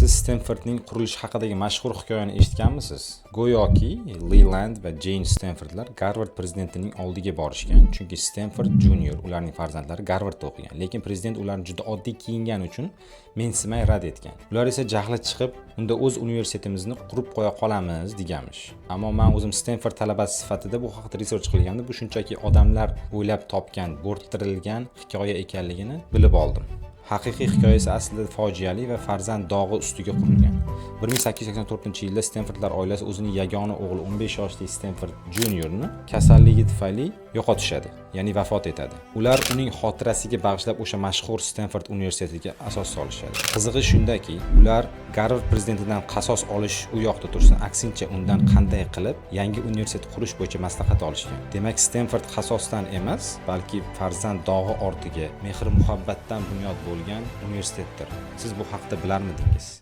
Siz Stanfordning qurilishi haqidagi mashhur hikoyani eshitganmisiz? Go'yoki Leland va Jane Stanfordlar Garvard prezidentining oldiga borishgan, chunki Stanford Junior ularning farzandlari Garvardda o'qigan, lekin prezident ularni juda oddiy kiyingani uchun mensimay rad etgan. Ular esa jahli chiqib, unda o'z universitetimizni qurib qo'ya qolamiz deganmish. Ammo men o'zim Stanford talabasi sifatida bu haqida research qilganimda bu shunchaki odamlar o'ylab topgan, bo'rttirilgan hikoya ekanligini bilib oldim. Haqiqiy hikoya esa aslida fojiali va farzand dog'i ustiga qurilgan. 1884-yilda Stanfordlar oilasi o'zining yagona o'g'li 15 yoshli Stanford Juniorni kasalligi tufayli yo'qotishadi, ya'ni vafot etadi. Ular uning xotirasiga bag'ishlab o'sha mashhur Stanford universitetiga asos solishadi. Qizig'i shundaki, ular Garvard prezidentidan qasos olish u yoqda tursin, aksincha undan qanday qilib yangi universitet qurish bo'yicha maslahat olishgan. Demak, Stanford qasosdan emas, balki farzand dog'i ortiga, mehr-muhabbatdan bunyod bo'lgan universitetdir. Siz bu haqda bilarmidingiz?